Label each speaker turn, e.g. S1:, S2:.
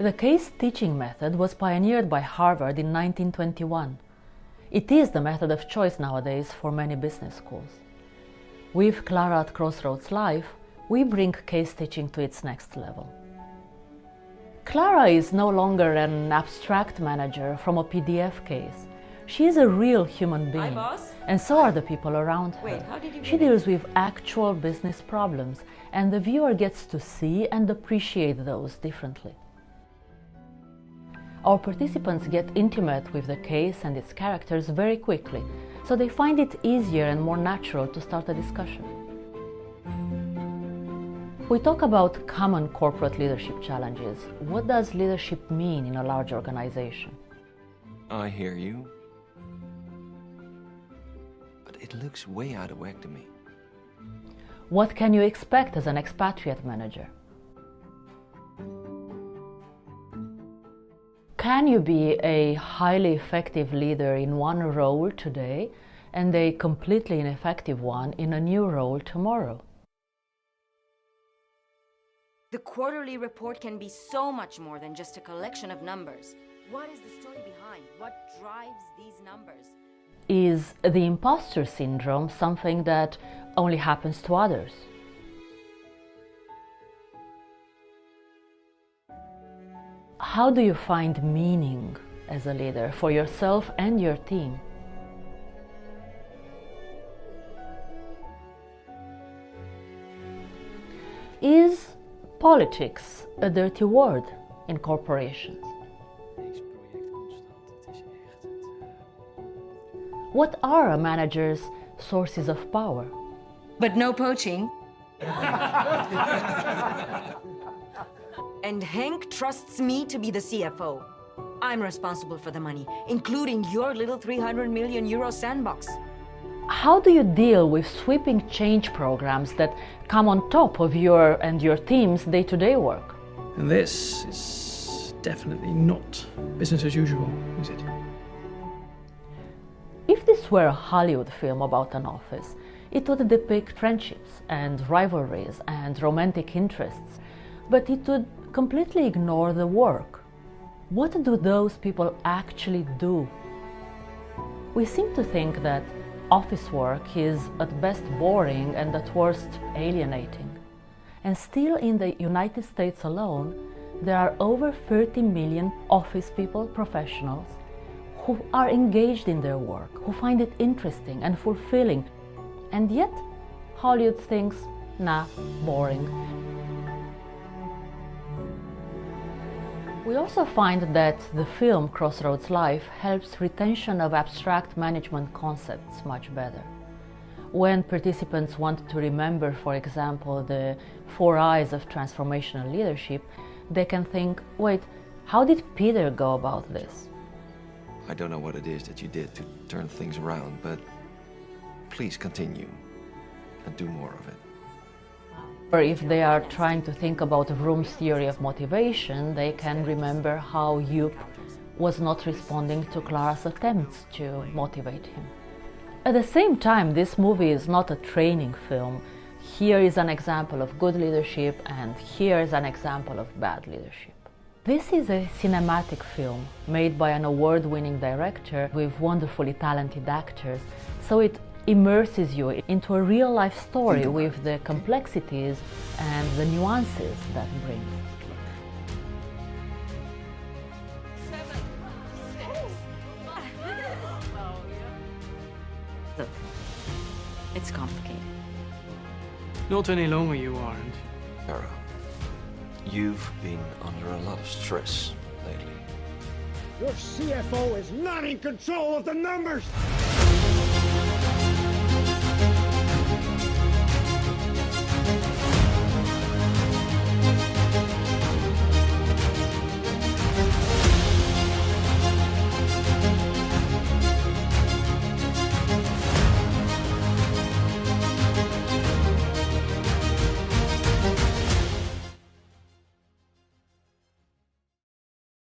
S1: The case teaching method was pioneered by Harvard in 1921. It is the method of choice nowadays for many business schools. With Clara at Crossroads Life, we bring case teaching to its next level. Clara is no longer an abstract manager from a PDF case. She is a real human being, and so are the people around her. She deals with actual business problems, and the viewer gets to see and appreciate those differently. Our participants get intimate with the case and its characters very quickly, so they find it easier and more natural to start a discussion. We talk about common corporate leadership challenges. What does leadership mean in a large organization?
S2: I hear you. But it looks way out of whack to me.
S1: What can you expect as an expatriate manager? Can you be a highly effective leader in one role today and a completely ineffective one in a new role tomorrow?
S3: The quarterly report can be so much more than just a collection of numbers. What is the story behind? What drives these numbers?
S1: Is the imposter syndrome something that only happens to others? How do you find meaning as a leader for yourself and your team? Is politics a dirty word in corporations? What are a manager's sources of power?
S3: But no poaching. And Henk trusts me to be the CFO. I'm responsible for the money, including your little 300 million euro sandbox.
S1: How do you deal with sweeping change programs that come on top of your and your team's day-to-day work?
S4: And this is definitely not business as usual, is it?
S1: If this were a Hollywood film about an office, it would depict friendships and rivalries and romantic interests, but it would completely ignore the work. What do those people actually do? We seem to think that office work is at best boring and at worst alienating. And still in the United States alone, there are over 30 million office people, professionals, who are engaged in their work, who find it interesting and fulfilling. And yet, Hollywood thinks, nah, boring. We also find that the film Crossroads Life helps retention of abstract management concepts much better. When participants want to remember, for example, the 4 I's of transformational leadership, they can think, wait, how did Peter go about this?
S2: I don't know what it is that you did to turn things around, but please continue and do more of it.
S1: Or if they are trying to think about Vroom's theory of motivation, they can remember how Joop was not responding to Clara's attempts to motivate him. At the same time, this movie is not a training film. Here is an example of good leadership, and here is an example of bad leadership. This is a cinematic film made by an award-winning director with wonderfully talented actors, so it immerses you into a real-life story with the complexities and the nuances that brings.
S3: Look, it's complicated.
S4: Not any longer you aren't.
S2: Clara, you've been under a lot of stress lately.
S5: Your CFO is not in control of the numbers!